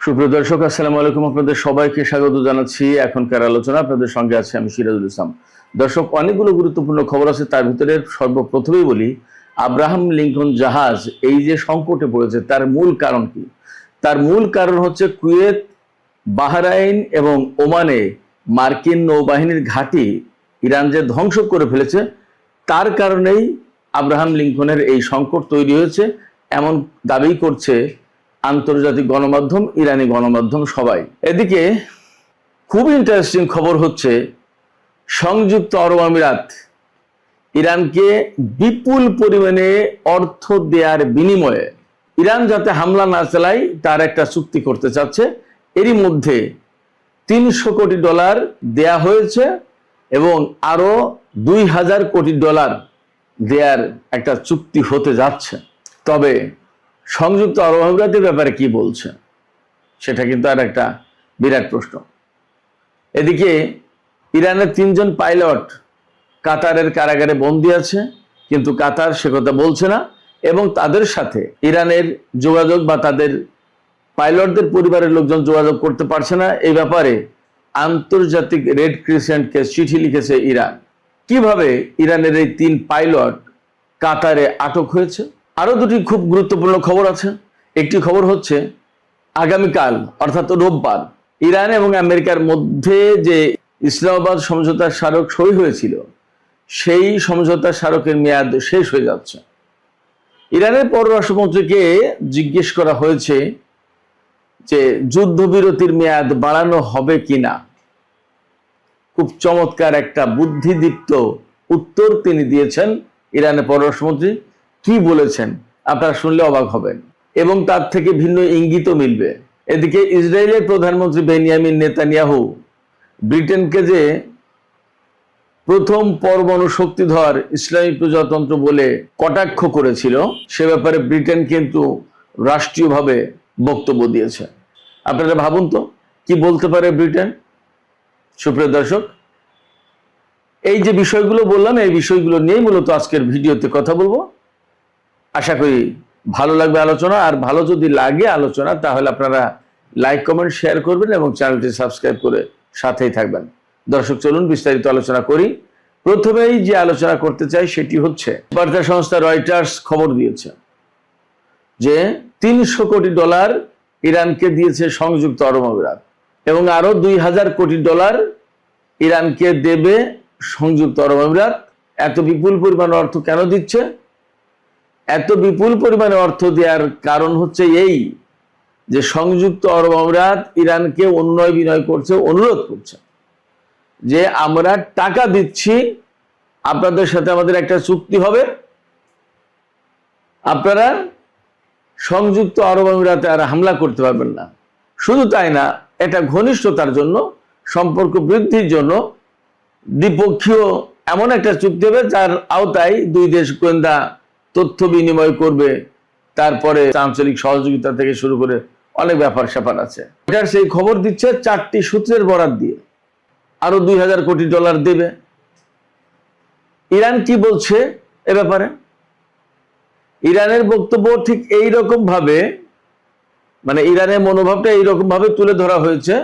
সুপ্রিয় দর্শক, আসসালামু আলাইকুম। আপনাদের সবাইকে স্বাগত জানাচ্ছি এখনকার আলোচনা। আপনাদের সঙ্গে আছে আমি সিরাজুল ইসলাম। দর্শক, অনেকগুলো গুরুত্বপূর্ণ খবর আছে, তার ভিতরে সর্বপ্রথমেই বলি, আব্রাহাম লিঙ্কন জাহাজ এই যে সংকটে পড়েছে তার মূল কারণ কি? তার মূল কারণ হচ্ছে কুয়েত, বাহরাইন এবং ওমানে মার্কিন নৌবাহিনীর ঘাঁটি ইরান যে ধ্বংস করে ফেলেছে, তার কারণেই আব্রাহাম লিঙ্কনের এই সংকট তৈরি হয়েছে, এমন দাবি করছে আন্তর্জাতিক গণমাধ্যম, ইরানি গণমাধ্যম, সবাই। এদিকে খুব ইন্টারেস্টিং খবর হচ্ছে, সংযুক্ত আরব আমিরাত ইরানকে বিপুল পরিমাণে অর্থ দেওয়ার বিনিময়ে ইরান যাতে হামলা না চালায় তার একটা চুক্তি করতে চাচ্ছে। এরই মধ্যে $300 কোটি দেয়া হয়েছে এবং আরো $2000 কোটি দেওয়ার একটা চুক্তি হতে যাচ্ছে। তবে সংযুক্ত আরব আমিরাতের ব্যাপারে কি বলছে সেটা কিন্তু আর একটা বিরাট প্রশ্ন। এদিকে ইরানের 3 জন পাইলট কাতারের কারাগারে বন্দী আছে, কিন্তু কাতার সে কথা বলছে না এবং তাদের সাথে ইরানের যোগাযোগ বা তাদের পাইলটদের পরিবারের লোকজন যোগাযোগ করতে পারছে না। এই ব্যাপারে আন্তর্জাতিক রেড ক্রিসেন্টকে চিঠি লিখেছে ইরান। কিভাবে ইরানের এই 3 পাইলট কাতারে আটক হয়েছে? আরো দুটি খুব গুরুত্বপূর্ণ খবর আছে। একটি খবর হচ্ছে, আগামীকাল অর্থাৎ রোববার ইরান এবং আমেরিকার মধ্যে যে ইসলামাবাদ সমঝোতা স্মারক সই হয়েছিল, সেই সমঝোতা স্মারকের মেয়াদ শেষ হয়ে যাচ্ছে। ইরানের পররাষ্ট্রমন্ত্রীকে জিজ্ঞেস করা হয়েছে যে যুদ্ধবিরতির মেয়াদ বাড়ানো হবে কিনা। খুব চমৎকার একটা বুদ্ধিদীপ্ত উত্তর তিনি দিয়েছেন। ইরানের পররাষ্ট্রমন্ত্রী কি বলেছেন আপনারা শুনলে অবাক হবেন এবং তার থেকে ভিন্ন ইঙ্গিতও মিলবে। এদিকে ইসরায়েলের প্রধানমন্ত্রী বেনিয়ামিন নেতানিয়াহু ব্রিটেনকে যে প্রথম পরমাণু শক্তিধর ইসলামী প্রজাতন্ত্র বলে কটাক্ষ করেছিল, সে ব্যাপারে ব্রিটেন কিন্তু রাষ্ট্রীয়ভাবে বক্তব্য দিয়েছে। আপনারা ভাবুন তো কি বলতে পারে ব্রিটেন। সুপ্রিয় দর্শক, এই যে বিষয়গুলো বললাম, এই বিষয়গুলো নিয়ে মূলত আজকের ভিডিওতে কথা বলবো। আশা করি ভালো লাগবে আলোচনা, আর ভালো যদি লাগে আলোচনা তাহলে আপনারা লাইক, কমেন্ট, শেয়ার করবেন এবং চ্যানেলটি সাবস্ক্রাইব করে সাথেই থাকবেন। দর্শক, চলুন বিস্তারিত আলোচনা করি। প্রথমেই যে আলোচনা করতে চাই সেটি হচ্ছে, বার্তা সংস্থা রয়টার্স খবর দিয়েছে যে $300 কোটি ইরানকে দিয়েছে সংযুক্ত আরব আমিরাত এবং আরো $2000 কোটি ইরানকে দেবে সংযুক্ত আরব আমিরাত। এত বিপুল পরিমাণ অর্থ কেন দিচ্ছে? এত বিপুল পরিমাণে অর্থ দেওয়ার কারণ হচ্ছে এই যে সংযুক্ত আরব আমিরাত ইরানকে উন্নয় বিনয় করছে, অনুরোধ করছে যে আমরা টাকা দিচ্ছি, আপনাদের সাথে আমাদের একটা চুক্তি হবে, আপনারা সংযুক্ত আরব আমিরাতে আর হামলা করতে পারবেন না। শুধু তাই না, এটা ঘনিষ্ঠতার জন্য, সম্পর্ক বৃদ্ধির জন্য দ্বিপক্ষীয় এমন একটা চুক্তি হবে যার আওতায় দুই দেশ গোয়েন্দা তথ্য বিনিময় করবে, তারপরে আঞ্চলিক সহযোগিতা থেকে শুরু করে অনেক ব্যাপার স্যাপার আছে। এটার সেই খবর দিচ্ছে 4টি সূত্রের বরাত দিয়ে আরো $2000 কোটি দেবে। ইরান কি বলছে এ ব্যাপারে? ইরানের বক্তব্য ঠিক এইরকম ভাবে, মানে ইরানের মনোভাবটা এইরকম ভাবে তুলে ধরা হয়েছে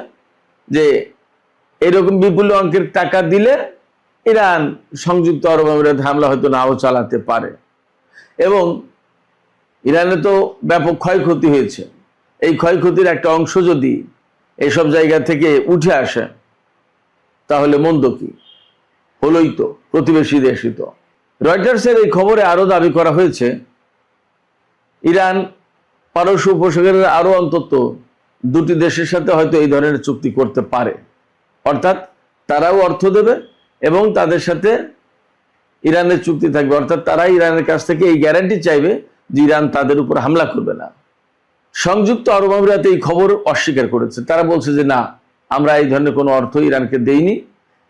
যে এরকম বিপুল অঙ্কের টাকা দিলে ইরান সংযুক্ত আরব আমিরাতে হামলা হয়তো নাও চালাতে পারে এবং ইরানে তো ব্যাপক ক্ষয়ক্ষতি হয়েছে। এই ক্ষয়ক্ষতির একটা অংশ যদি এইসব জায়গা থেকে উঠে আসে তাহলে মন্দ কি? হলোই তো, প্রতিবেশী দেশই তো। রয়টার্সের এই খবরে আরো দাবি করা হয়েছে, ইরান পারস্য উপসাগরের আরো অন্তত 2টি দেশের সাথে হয়তো এই ধরনের চুক্তি করতে পারে, অর্থাৎ তারাও অর্থ দেবে এবং তাদের সাথে ইরানের চুক্তি থাকবে, অর্থাৎ তারা ইরানের কাছ থেকে এই গ্যারান্টি চাইবে যে ইরান তাদের উপর হামলা করবে না। সংযুক্ত আরব আমিরাত এই খবর অস্বীকার করেছে। তারা বলছে যে না, আমরা এই ধরনের কোনো অর্থ ইরানকে দেইনি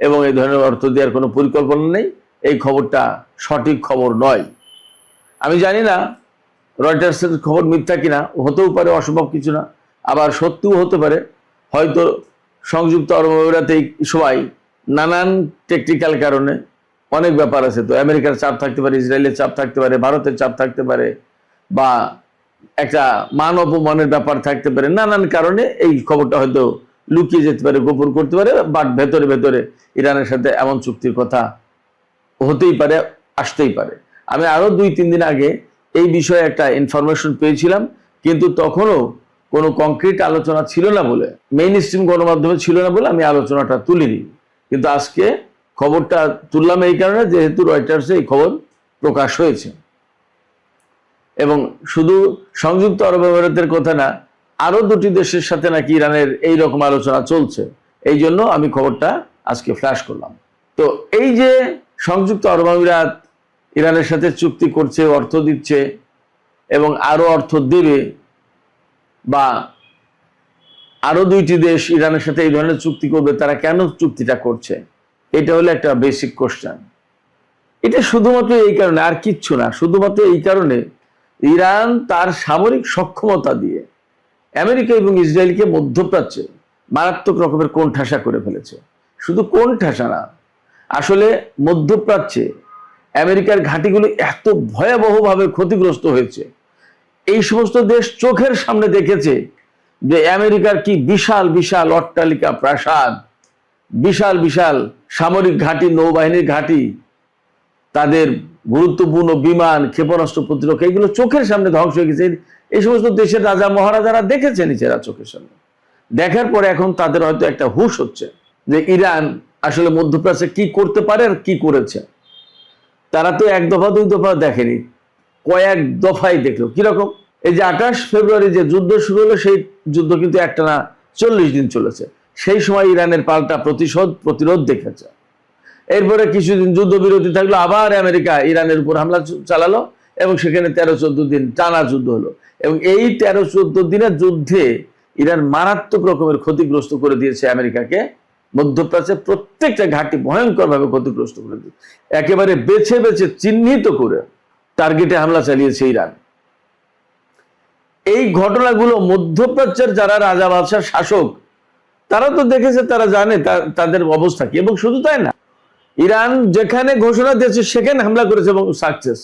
এবং এই ধরনের অর্থ দেওয়ার কোনো পরিকল্পনা নেই, এই খবরটা সঠিক খবর নয়। আমি জানি না রয়টার্সের খবর মিথ্যা কিনা, হতেও পারে, অসম্ভব কিছু না, আবার সত্যিও হতে পারে। হয়তো সংযুক্ত আরব আমিরাতে সবাই নানান টেকনিক্যাল কারণে, অনেক ব্যাপার আছে তো, আমেরিকার চাপ থাকতে পারে, ইসরায়েলের চাপ থাকতে পারে, ভারতের চাপ থাকতে পারে, বা একটা মান অপমানের ব্যাপার থাকতে পারে, নানান কারণে এই খবরটা হয়তো লুকিয়ে যেতে পারে, গোপন করতে পারে, বাট ভেতরে ভেতরে ইরানের সাথে এমন চুক্তির কথা হতেই পারে, আসতেই পারে। আমি আরো 2-3 দিন আগে এই বিষয়ে একটা ইনফরমেশন পেয়েছিলাম, কিন্তু তখনও কোনো কংক্রিট আলোচনা ছিল না বলে, মেইন স্ট্রিম গণমাধ্যমে ছিল না বলে আমি আলোচনাটা তুলিনি। কিন্তু আজকে খবরটা তুললাম এই কারণে, যেহেতু রয়টার্সে এই খবর প্রকাশ হয়েছে। এবং শুধু সংযুক্ত আরব আমিরাতের কথা না, আরো 2টি দেশের সাথে নাকি ইরানের এই রকম আলোচনা চলছে। এই জন্য আমি খবরটা আজকে ফ্ল্যাশ করলাম। তো এই যে সংযুক্ত আরব আমিরাত ইরানের সাথে চুক্তি করছে, অর্থ দিচ্ছে এবং আরো অর্থ দেবে, বা আরো 2টি দেশ ইরানের সাথে এই ধরনের চুক্তি করবে, তারা কেন চুক্তিটা করছে? এটা হলো একটা বেসিক কোশ্চেন। এটা শুধুমাত্র এই কারণে, আর কিচ্ছু না, শুধুমাত্র এই কারণে ইরান তার সামরিক সক্ষমতা দিয়ে আমেরিকা এবং ইসরায়েলকে মধ্যপ্রাচ্যে মারাত্মক রকমের কোণঠাসা করে ফেলেছে। শুধু কোণঠাসা না, আসলে মধ্যপ্রাচ্যে আমেরিকার ঘাঁটিগুলো এত ভয়াবহভাবে ক্ষতিগ্রস্ত হয়েছে। এই সমস্ত দেশ চোখের সামনে দেখেছে যে আমেরিকার কি বিশাল বিশাল অট্টালিকা, প্রাসাদ, বিশাল বিশাল সামরিক ঘাঁটি, নৌবাহিনীর ঘাঁটি, তাদের গুরুত্বপূর্ণ বিমান, ক্ষেপণাস্ত্র প্রতিরক্ষা, এগুলো চোখের সামনে ধ্বংস হয়ে গেছে। এই সমস্ত দেশের রাজা মহারাজারা দেখেছে নিজেরা চোখের সামনে। দেখার পরে এখন তাদের হয়তো একটা হুঁশ হচ্ছে যে ইরান আসলে মধ্যপ্রাচ্যে কি করতে পারে আর কি করেছে। তারা তো 1 দফা 2 দফা দেখেনি, কয়েক দফায় দেখলো। কিরকম? এই যে 28 ফেব্রুয়ারি যে যুদ্ধ শুরু হলো, সেই যুদ্ধ কিন্তু একটানা 40 দিন চলেছে। সেই সময় ইরানের পাল্টা প্রতিরোধ দেখেছে। এরপরে কিছুদিন যুদ্ধবিরতি থাকলো, আবার আমেরিকা ইরানের উপর হামলা চালালো এবং সেখানে 13-14 দিন টানা যুদ্ধ হলো। এবং এই 13-14 দিনের যুদ্ধে ইরান মারাত্মক রকমের ক্ষতিগ্রস্ত করে দিয়েছে আমেরিকাকে। মধ্যপ্রাচ্যের প্রত্যেকটা ঘাঁটি ভয়ঙ্করভাবে ক্ষতিগ্রস্ত করে দিয়েছে, একেবারে বেছে বেছে চিহ্নিত করে টার্গেটে হামলা চালিয়েছে ইরান। এই ঘটনাগুলো মধ্যপ্রাচ্যের যারা রাজা বাদশাহ শাসক, তারা তো দেখেছে, তারা জানে তাদের অবস্থা কি। এবং শুধু তাই না, ইরান যেখানে ঘোষণা দিয়েছে সেখানে হামলা করেছে এবং সাকসেস।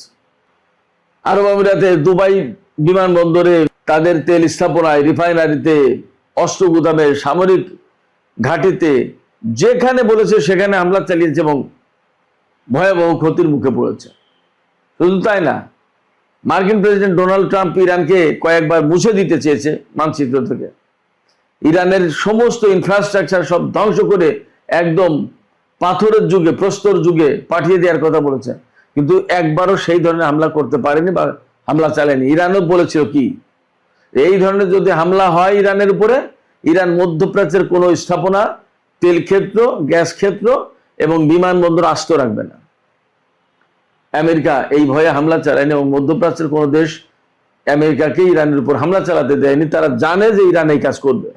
আরব আমিরাতে দুবাই বিমানবন্দরে, তাদের তেল স্থাপনায়, রিফাইনারিতে, অস্ত্র গুদামে, সামরিক ঘাঁটিতে, যেখানে বলেছে সেখানে হামলা চালিয়েছে এবং ভয়াবহ ক্ষতির মুখে পড়েছে। শুধু তাই না, মার্কিন প্রেসিডেন্ট ডোনাল্ড ট্রাম্প ইরানকে কয়েকবার মুছে দিতে চেয়েছে মানচিত্র থেকে। ইরানের সমস্ত ইনফ্রাস্ট্রাকচার সব ধ্বংস করে একদম পাথরের যুগে, প্রস্তর যুগে পাঠিয়ে দেওয়ার কথা বলেছে, কিন্তু একবারও সেই ধরনের হামলা করতে পারেনি বা হামলা চালায়নি। ইরানও বলেছিল কি, এই ধরনের যদি হামলা হয় ইরানের উপরে, ইরান মধ্যপ্রাচ্যের কোনো স্থাপনা, তেল ক্ষেত্র, গ্যাস ক্ষেত্র এবং বিমানবন্দর আস্ত রাখবে না। আমেরিকা এই ভয়ে হামলা চালায়নি এবং মধ্যপ্রাচ্যের কোনো দেশ আমেরিকাকে ইরানের উপর হামলা চালাতে দেয়নি। তারা জানে যে ইরান এই কাজ করবে।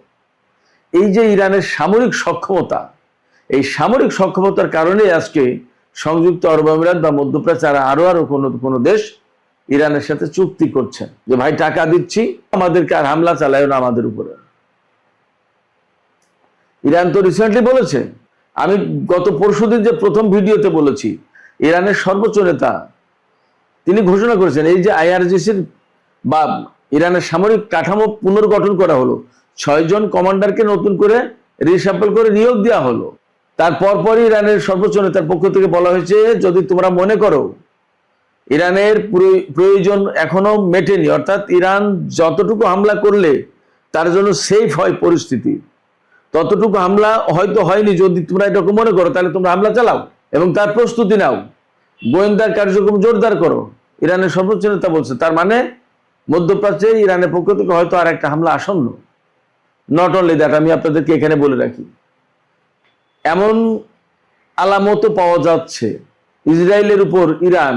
এই যে ইরানের সামরিক সক্ষমতা, এই সামরিক সক্ষমতার কারণে আজকে সংযুক্ত আরব আমিরাত বা মধ্যপ্রাচ্যের আরো কোনো দেশ ইরানের সাথে চুক্তি করছে যে ভাই টাকা দিচ্ছি, আমাদেরকে আর হামলা চালায় না আমাদের উপরে। ইরান তো রিসেন্টলি বলেছে, আমি গত পরশুদিন যে প্রথম ভিডিওতে বলেছি, ইরানের সর্বোচ্চ নেতা তিনি ঘোষণা করেছেন এই যে আইআরজিসির বা ইরানের সামরিক কাঠামো পুনর্গঠন করা হলো, 6 জন কমান্ডারকে নতুন করে রিসাম্পল করে নিয়োগ দেওয়া হলো। তারপরই ইরানের সর্বোচ্চ নেতার পক্ষ থেকে বলা হয়েছে, যদি তোমরা মনে করো ইরানের প্রয়োজন এখনো মেটেনি, অর্থাৎ ইরান যতটুকু হামলা করলে তার জন্য সেফ হয় পরিস্থিতি, ততটুকু হামলা হয়তো হয়নি, যদি তোমরা এটাকে মনে করো তাহলে তোমরা হামলা চালাও এবং তার প্রস্তুতি নাও, গোয়েন্দা কার্যক্রম জোরদার করো, ইরানের সর্বোচ্চ নেতা বলছে। তার মানে মধ্যপ্রাচ্যে ইরানের পক্ষ থেকে হয়তো আর একটা হামলা আসন্ন। নট অনলি দ্যাট, আমি আপনাদেরকে এখানে বলে রাখি, এমন আলামতও পাওয়া যাচ্ছে ইসরায়েলের উপর ইরান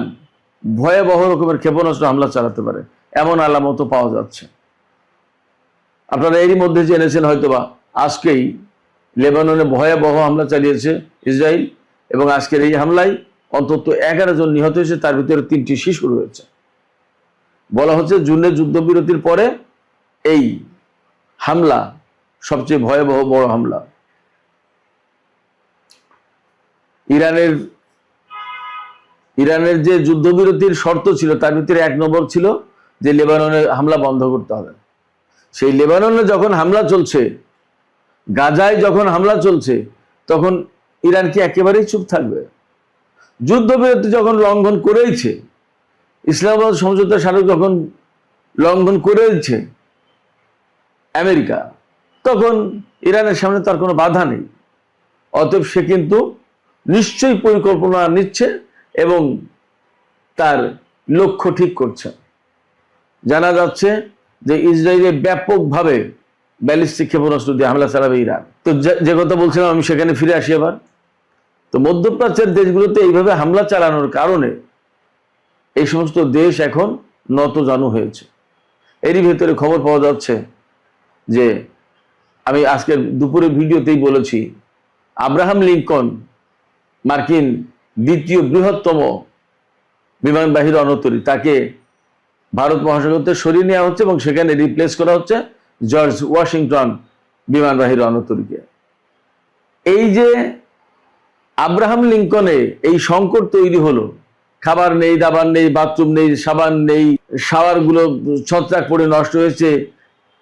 ভয়াবহ রকমের ক্ষেপণাস্ত্র হামলা চালাতে পারে, এমন আলামতও পাওয়া যাচ্ছে। আপনারা এরই মধ্যে জেনেছেন হয়তোবা, আজকেই লেবাননে ভয়াবহ হামলা চালিয়েছে ইসরায়েল এবং আজকের এই হামলায় অন্তত 11 জন নিহত হয়েছে, তার ভিতরে 3টি শিশু রয়েছে। বলা হচ্ছে জুনের যুদ্ধবিরতির পরে এই হামলা সবচেয়ে ভয়াবহ বড় হামলা। ইরানের যে যুদ্ধবিরতির শর্ত ছিল তার ভিতরে 1 নম্বর ছিল যে লেবাননে হামলা বন্ধ করতে হবে। সেই লেবাননে যখন হামলা চলছে, গাজায় যখন হামলা চলছে, তখন ইরান কি একেবারেই চুপ থাকবে? যুদ্ধবিরতি যখন লঙ্ঘন করেইছে, ইসলামাবাদ সমঝোতা স্মারক যখন লঙ্ঘন করেছে আমেরিকা, তখন ইরানের সামনে তার কোনো বাধা নেই। অতএব সে কিন্তু নিশ্চয়ই পরিকল্পনা নিচ্ছে এবং তার লক্ষ্য ঠিক করছে। জানা যাচ্ছে যে ইসরায়েলে ব্যাপকভাবে ব্যালিস্টিক ক্ষেপণাস্ত্র দিয়ে হামলা চালাবে ইরান। তো যে কথা বলছিলাম আমি সেখানে ফিরে আসি এবার। তো মধ্যপ্রাচ্যের দেশগুলোতে এইভাবে হামলা চালানোর কারণে এই সমস্ত দেশ এখন নতজানু হয়েছে। এরই ভেতরে খবর পাওয়া যাচ্ছে যে, আমি আজকের দুপুরের ভিডিওতেই বলেছি, আব্রাহাম লিঙ্কন মার্কিন দ্বিতীয় বৃহত্তম বিমানবাহী রণতরী, তাকে ভারত মহাসাগর থেকে সরিয়ে নেওয়া হচ্ছে এবং সেখানে রিপ্লেস করা হচ্ছে জর্জ ওয়াশিংটন বিমানবাহী রণতরীকে। এই যে আব্রাহাম লিঙ্কনে এই সংকট তৈরি হলো, খাবার নেই, দাবার নেই, বাথরুম নেই, সাবান নেই, শাওয়ারগুলো ছত্রাক পড়ে নষ্ট হয়েছে,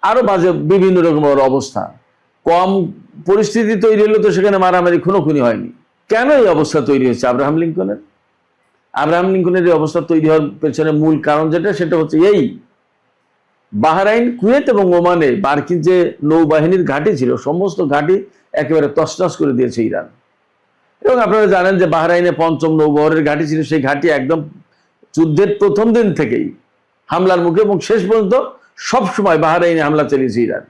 আরো বাজে বিভিন্ন রকমের অবস্থা। কম পরিস্থিতি তৈরি হলো তো সেখানে মারামারি খুনোখুনি হয়নি। কেন এই অবস্থা তৈরি হয়েছে আব্রাহাম লিঙ্কনের? আব্রাহাম লিঙ্কনের এই অবস্থা তৈরি হওয়ার পেছনে মূল কারণ সেটা হচ্ছে এই, বাহরাইন, কুয়েত এবং ওমানে মার্কিন যে নৌবাহিনীর ঘাঁটি ছিল, সমস্ত ঘাঁটি একেবারে তছনছ করে দিয়েছে ইরান। এবং আপনারা জানেন যে বাহরাইনে ৫ম নৌবহরের ঘাঁটি ছিল, সেই ঘাঁটি একদম যুদ্ধের প্রথম দিন থেকেই হামলার মুখে এবং শেষ পর্যন্ত সবসময় বাহরাইনে হামলা চালিয়েছে ইরান।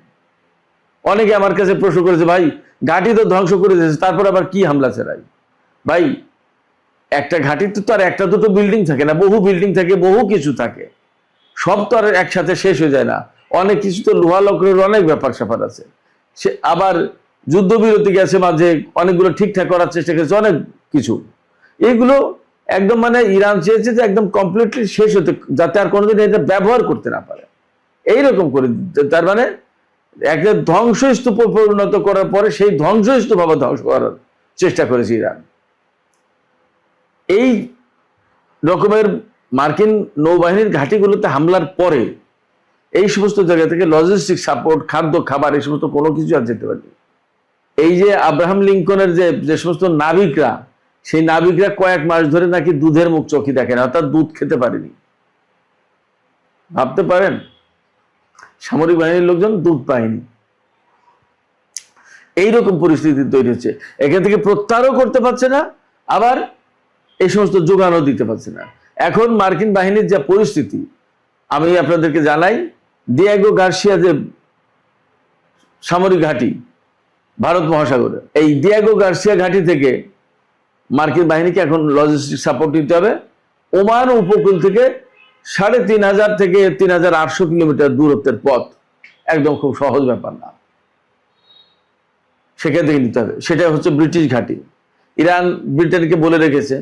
অনেকে আমার কাছে প্রশ্ন করেছে, ভাই ঘাঁটি তো ধ্বংস করে দিয়েছে, তারপর আবার কি হামলা চালাই? ভাই, একটা ঘাঁটিতে তো আর একটা দুটো বিল্ডিং থাকে না, বহু বিল্ডিং থাকে, বহু কিছু থাকে, সব তো আর একসাথে শেষ হয়ে যায় না। অনেক কিছু তো লোহা লকড়ের অনেক ব্যাপার স্যাপার আছে। সে আবার যুদ্ধবিরতি গেছে মাঝে, অনেকগুলো ঠিকঠাক করার চেষ্টা করেছে, অনেক কিছু। এগুলো একদম মানে ইরান চেয়েছে যে একদম কমপ্লিটলি শেষ হতে, যাতে আর কোনোদিন এটা ব্যবহার করতে না পারে, এইরকম করে। তার মানে একটা ধ্বংসস্তূপ পরিণত করার পরে সেই ধ্বংসস্তূপ ধ্বংস করার চেষ্টা করেছে ইরান। এই রকমের মার্কিন নৌবাহিনীর ঘাঁটিগুলোতে হামলার পরে এই সমস্ত জায়গা থেকে লজিস্টিক সাপোর্ট, খাদ্য, খাবার, এই সমস্ত কোনো কিছু আর যেতে পারেনি। এই যে আব্রাহাম লিঙ্কনের যে সমস্ত নাবিকরা, সেই নাবিকরা কয়েক মাস ধরে নাকি দুধের মুখ চোখে দেখেন, অর্থাৎ দুধ খেতে পারেনি। ভাবতে পারেন, সামরিক বাহিনীর লোকজন দুধ পায়নি। এইরকম পরিস্থিতি তৈরি হচ্ছে। এখান থেকে প্রত্যাহারও করতে পারছে না, আবার এই সমস্ত যোগানও দিতে পারছে না। এখন মার্কিন বাহিনীর যা পরিস্থিতি, আমি আপনাদেরকে জানাই, দিয়েগো গার্সিয়া যে সামরিক ঘাঁটি ভারত মহাসাগরে, এই দিয়েগো গার্সিয়া ঘাঁটি থেকে মার্কিন বাহিনীকে এখন লজিস্টিক সাপোর্ট দিতে হবে। ওমান উপকূল থেকে ৩,৫০০ থেকে ৩,৮০০ কিলোমিটার দূরত্বের পথ, একদম খুব সহজ ব্যাপার না, সেখান থেকে নিতে হবে। সেটা হচ্ছে ব্রিটিশ ঘাঁটি। ইরান ব্রিটেনকে বলে রেখেছে,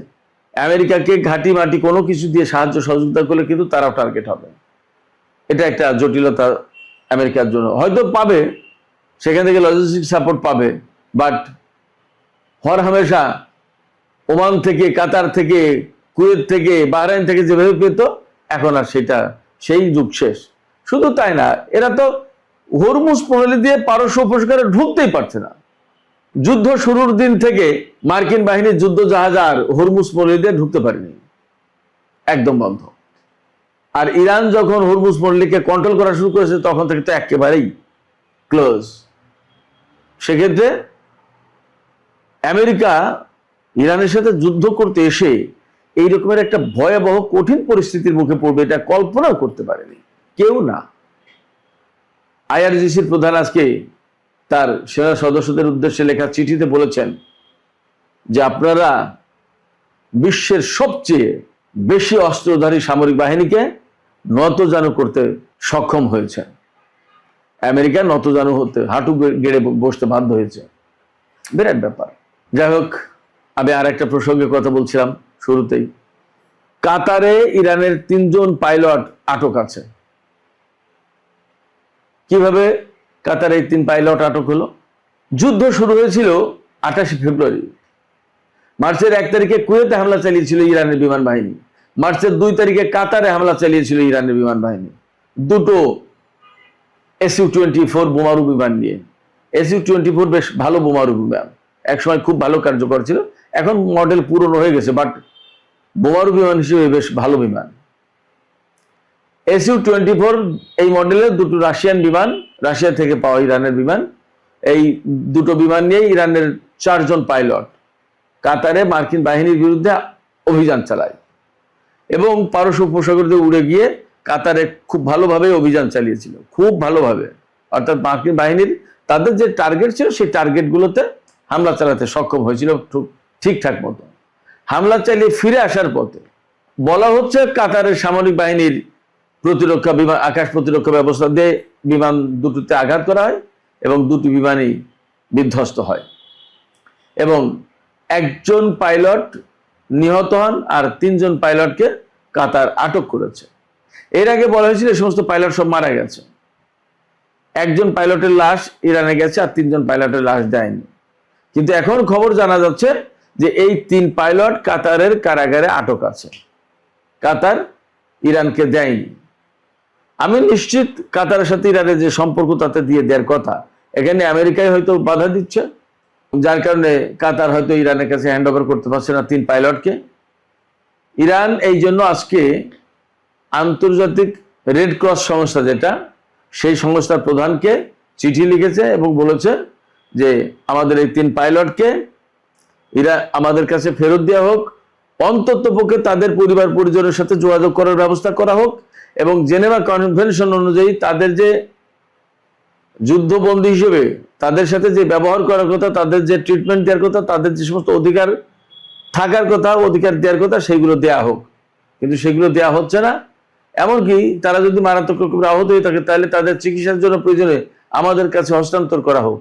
আমেরিকাকে ঘাঁটি মাটি কোনো কিছু দিয়ে সাহায্য সহযোগিতা করলে কিন্তু তারাও টার্গেট হবে। এটা একটা জটিলতা আমেরিকার জন্য। হয়তো পাবে, সেখান থেকে লজিস্টিক সাপোর্ট পাবে, বাট হর হামেশা ওমান থেকে, কাতার থেকে, কুয়েত থেকে, বাহরাইন থেকে যেভাবে পেত, এখন আর সেটা, সেই যুগ শেষ। শুধু তাই না, এরা তো হরমুজ প্রণালী দিয়ে পারস্য উপসাগরে ঢুকতেই পারছে না। যুদ্ধ শুরুর দিন থেকে মার্কিন বাহিনীর যুদ্ধ জাহাজ আর হরমুজ প্রণালী দিয়ে ঢুকতে পারেনি, একদম বন্ধ। আর ইরান যখন হরমুজ প্রণালীকে কন্ট্রোল করা শুরু করেছে, তখন থেকে তো একেবারেই ক্লোজ। সেক্ষেত্রে আমেরিকা ইরানের সাথে যুদ্ধ করতে এসে এই রকমের একটা ভয়াবহ কঠিন পরিস্থিতির মুখে পড়বে, এটা কল্পনাও করতে পারেনি কেউ না। আইআরজিসির প্রধান আজকে তার সেনা সদস্যদের উদ্দেশ্যে লেখা চিঠিতে বলেছেন যে আপনারা বিশ্বের সবচেয়ে বেশি অস্ত্রধারী সামরিক বাহিনীকে নতজানু করতে সক্ষম হয়েছে। আমেরিকা নতজানু হতে, হাঁটু গেড়ে বসতে বাধ্য হয়েছে। বিরাট ব্যাপার। যাই হোক, আমি আর একটা প্রসঙ্গে কথা বলছিলাম শুরুতেই। কাতারে ইরানের ৩ জন পাইলট আটক আছে। কিভাবে কাতারে ৩ পাইলট আটক হলো? যুদ্ধ শুরু হয়েছিল ২৮ ফেব্রুয়ারি। মার্চের ১ তারিখে কুয়েতে হামলা চালিয়েছিল ইরানের বিমান বাহিনী। মার্চের 2 তারিখে কাতারে হামলা চালিয়েছিল ইরানের বিমান বাহিনী, দুটো SU-24 বোমারু বিমান নিয়ে। SU-24 বেশ ভালো বোমারু বিমান, একসময় খুব ভালো কার্যকর ছিল, এখন মডেল পুরনো হয়ে গেছে, বাট বোমারু বিমান হিসেবে বেশ ভালো বিমান। SU-24 এই মডেলের দুটো রাশিয়ান বিমান, রাশিয়া থেকে পাওয়া ইরানের বিমান, এই দুটো বিমান নিয়ে ইরানের 4 জন পাইলট কাতারে মার্কিন বাহিনীর বিরুদ্ধে অভিযান চালায় এবং পারস্য উপসাগর দিয়ে উড়ে গিয়ে কাতারে খুব ভালোভাবে অভিযান চালিয়েছিল, খুব ভালোভাবে। অর্থাৎ মার্কিন বাহিনীর তাদের যে টার্গেট ছিল সেই টার্গেটগুলোতে হামলা চালাতে সক্ষম হয়েছিল ঠিকঠাক মতো। হামলা চালিয়ে ফিরে আসার পথে বলা হচ্ছে কাতারের সামরিক বাহিনীর প্রতিরক্ষা বিমান, আকাশ প্রতিরক্ষা ব্যবস্থা দিয়ে বিমান দুটোতে আঘাত করা হয় এবং দুটি বিমানই বিধ্বস্ত হয় এবং 1 জন পাইলট নিহত হন আর 3 জন পাইলটকে কাতার আটক করেছে। এর আগে বলা হয়েছিল এই সমস্ত পাইলট সব মারা গেছে, 1 জন পাইলটের লাশ ইরানে গেছে আর 3 জন পাইলটের লাশ দেয়নি। কিন্তু এখন খবর জানা যাচ্ছে যে এই 3 পাইলট কাতারের কারাগারে আটক আছে, কাতার ইরানকে দেয়নি। আমি নিশ্চিত কাতারের সাথে ইরানের যে সম্পর্ক তাতে দিয়ে দেওয়ার কথা, এখানে আমেরিকায় হয়তো বাধা দিচ্ছে, যার কারণে কাতার হয়তো ইরানের কাছে হ্যান্ড ওভার করতে পারছে না 3 পাইলটকে। ইরান এই জন্য আজকে আন্তর্জাতিক রেড ক্রস সংস্থা, যেটা সেই সংস্থার প্রধানকে চিঠি লিখেছে এবং বলেছে যে আমাদের এই 3 পাইলটকে আমাদের কাছে ফেরত দেওয়া হোক, অন্ততপক্ষে তাদের পরিবার পরিজনের সাথে যোগাযোগ করার ব্যবস্থা করা হোক এবং জেনেভা কনভেনশন অনুযায়ী তাদের যে যুদ্ধবন্দী হিসেবে তাদের সাথে যে ব্যবহার করার কথা, তাদের যে ট্রিটমেন্ট দেওয়ার কথা, তাদের যে সমস্ত অধিকার থাকার কথা, অধিকার দেওয়ার কথা, সেগুলো দেয়া হোক। কিন্তু সেগুলো দেয়া হচ্ছে না। এমনকি তারা যদি মারাত্মক আহত হয়ে থাকে তাহলে তাদের চিকিৎসার জন্য প্রয়োজনে আমাদের কাছে হস্তান্তর করা হোক।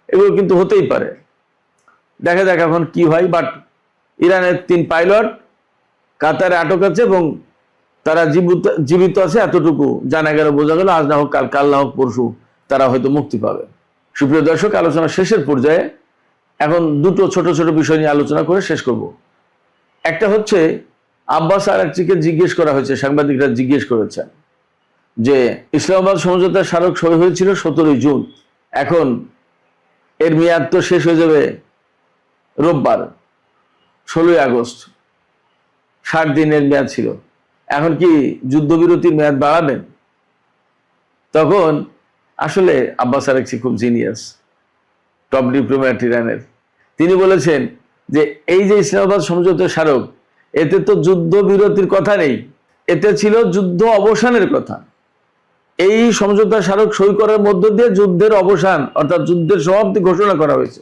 এগুলো কিন্তু হতেই পারে, দেখা যাক এখন কি হয়। বাট ইরানের 3 পাইলট কাতারে আটক আছে এবং তারা জীবিত আছে, এতটুকু জানা গেল, বোঝা গেল। আজ না হোক কাল, কাল না হোক পরশু তারা হয়তো মুক্তি পাবে। সুপ্রিয় দর্শক, আলোচনা শেষের পর্যায়ে, এখন দুটো ছোট ছোট বিষয় নিয়ে আলোচনা করে শেষ করব। একটা হচ্ছে আব্বাস আরাকচিকে জিজ্ঞেস করা হয়েছে, সাংবাদিকরা জিজ্ঞেস করেছেন যে ইসলামাবাদ সমঝোতার স্মারক সই হয়েছিল 17 জুন, এখন এর মেয়াদ তো শেষ হয়ে যাবে রোববার 16 আগস্ট, 60 দিনের মেয়াদ ছিল, এখন কি যুদ্ধবিরতির মেয়াদ বাড়াবেন? তখন আসলে আব্বাস আরাকচি খুব জিনিয়াস, টপ ডিপ্লোম্যাট ইরানের, তিনি বলেছেন যে এই যে ইসলামাবাদ সমঝোতার স্মারক, এতে তো যুদ্ধবিরতির কথা নেই, এতে ছিল যুদ্ধ অবসানের কথা। এই সমঝোতা স্মারক সই করার মধ্য দিয়ে যুদ্ধের অবসান অর্থাৎ যুদ্ধের সমাপ্তি ঘোষণা করা হয়েছে।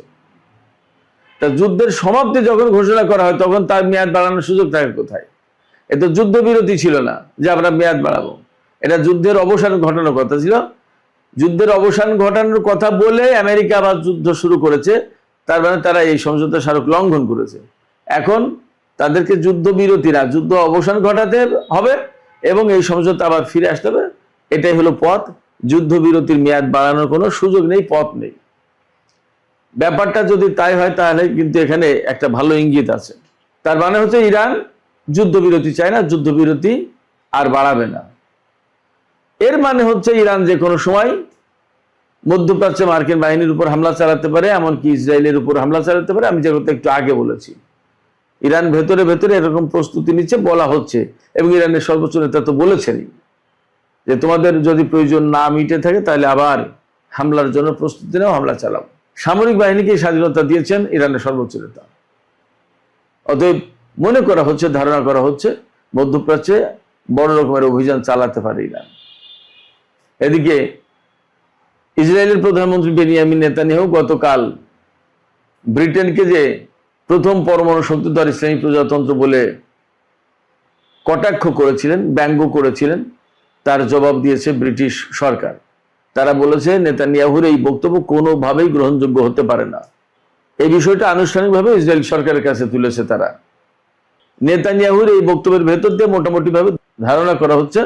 তা যুদ্ধের সমাপ্তি যখন ঘোষণা করা হয় তখন তার মেয়াদ বাড়ানোর সুযোগ থাকে কোথায়? এত যুদ্ধবিরতি ছিল না যে আমরা মেয়াদ বাড়াবো, এটা যুদ্ধের অবসান ঘটানোর কথা ছিল। যুদ্ধের অবসান ঘটানোর কথা বলে আমেরিকা আবার যুদ্ধ শুরু করেছে, তার মানে তারা এই সমঝোতা স্মারক লঙ্ঘন করেছে। এখন তাদেরকে যুদ্ধবিরতি না, যুদ্ধ অবসান ঘটাতে হবে এবং এই সমঝোতা আবার ফিরে আসতে হবে। এটাই হলো পথ, যুদ্ধবিরতির মেয়াদ বাড়ানোর কোনো সুযোগ নেই, পথ নেই। ব্যাপারটা যদি তাই হয় তাহলে কিন্তু এখানে একটা ভালো ইঙ্গিত আছে। তার মানে হচ্ছে ইরান যুদ্ধবিরতি চায় না, যুদ্ধবিরতি আর বাড়াবে না। এর মানে হচ্ছে ইরান যে কোনো সময় মধ্যপ্রাচ্যে মার্কিন বাহিনীর উপর হামলা চালাতে পারে, এমনকি ইসরায়েলের উপর হামলা চালাতে পারে। আমি যে কথা একটু আগে বলেছি, ইরান ভেতরে ভেতরে এরকম প্রস্তুতি নিচ্ছে বলা হচ্ছে এবং ইরানের সর্বোচ্চ নেতা তো বলেছেনই যে তোমাদের যদি প্রয়োজন না মিটে থাকে তাহলে আবার হামলার জন্য প্রস্তুতি নাও, হামলা চালাও। সামরিক বাহিনীকে স্বাধীনতা দিয়েছেন ইরানের সর্বোচ্চ নেতা। অতএব মনে করা হচ্ছে, ধারণা করা হচ্ছে মধ্যপ্রাচ্যে বড় রকমের অভিযান চালাতে পারে ইরান। এদিকে ইসরায়েলের প্রধানমন্ত্রী বেনিয়ামিন নেতানিয়াহু গতকাল ব্রিটেনকে যে প্রথম পরমাণু শক্তিধর ইসলামী প্রজাতন্ত্র বলে কটাক্ষ করেছিলেন, ব্যঙ্গ করেছিলেন, তার জবাব দিয়েছে ব্রিটিশ সরকার। তারা বলেছে নেতানিয়াহুর এই বক্তব্য কোনোভাবেই গ্রহণযোগ্য হতে পারে না। এই বিষয়টা আনুষ্ঠানিকভাবে ইসরায়েল সরকারের কাছে তুলেছে তারা। নেতানিয়াহুর এই বক্তব্যের ভেতর দিয়ে মোটামুটিভাবে ধারণা করা হচ্ছে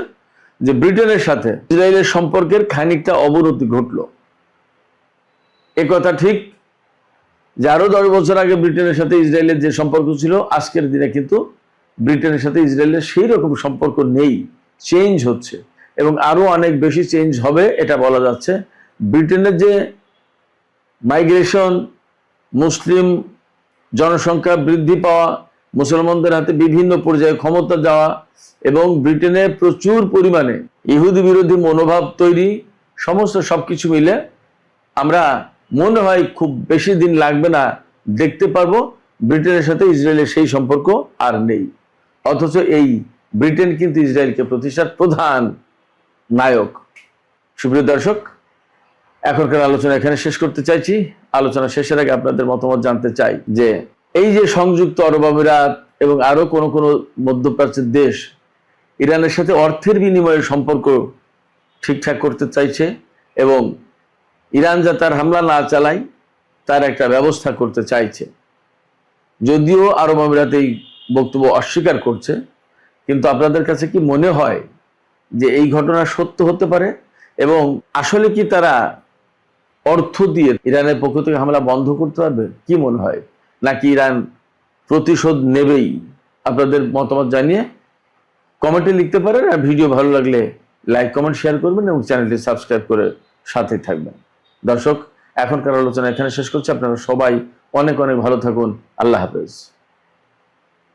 যে ব্রিটেনের সাথে ইসরায়েলের সম্পর্কের খানিকটা অবনতি ঘটল। এ কথা ঠিক যে আরো 10 বছর আগে ব্রিটেনের সাথে ইসরায়েলের যে সম্পর্ক ছিল, আজকের দিনে কিন্তু ব্রিটেনের সাথে ইসরায়েলের সেই রকম সম্পর্ক নেই, চেঞ্জ হচ্ছে এবং আরো অনেক বেশি চেঞ্জ হবে এটা বলা যাচ্ছে। ব্রিটেনের যে মাইগ্রেশন, মুসলিম জনসংখ্যা বৃদ্ধি পাওয়া, মুসলমানদের হাতে বিভিন্ন পর্যায়ে ক্ষমতা যাওয়া এবং ব্রিটেনে প্রচুর পরিমাণে ইহুদি বিরোধী মনোভাব তৈরি, সমস্ত সবকিছু মিলে আমরা মনে হয় খুব বেশি দিন লাগবে না দেখতে পারবো ব্রিটেনের সাথে ইসরায়েলের সেই সম্পর্ক আর নেই। অথচ এই ব্রিটেন কিন্তু ইসরায়েলকে প্রতিষ্ঠার প্রধান নায়ক। সুপ্রিয় দর্শক, এখনকার আলোচনা এখানে শেষ করতে চাইছি। আলোচনা শেষের আগে আপনাদের মতামত জানতে চাই যে এই যে সংযুক্ত আরব আমিরাত এবং আরো কোন কোন মধ্যপ্রাচ্যের দেশ ইরানের সাথে অর্থের বিনিময়ে সম্পর্ক ঠিকঠাক করতে চাইছে এবং ইরান যা তার হামলা না চালায় তার একটা ব্যবস্থা করতে চাইছে, যদিও আরব আমিরাত এই বক্তব্য অস্বীকার করছে, কিন্তু আপনাদের কাছে কি মনে হয় যে এই ঘটনা সত্য হতে পারে এবং আসলে কি তারা অর্থ দিয়ে ইরানের পক্ষ থেকে হামলা বন্ধ করতে পারবে? কি মনে হয়, নাকি ইরান প্রতিশোধ নেবেই? আপনাদের মতামত জানিয়ে কমেন্টে লিখতে পারেন। আর ভিডিও ভালো লাগলে লাইক, কমেন্ট, শেয়ার করবেন এবং চ্যানেলটি সাবস্ক্রাইব করে সাথে থাকবেন। দর্শক, এখনকার আলোচনা এখানে শেষ করছি। আপনারা সবাই অনেক অনেক ভালো থাকুন। আল্লাহ হাফেজ।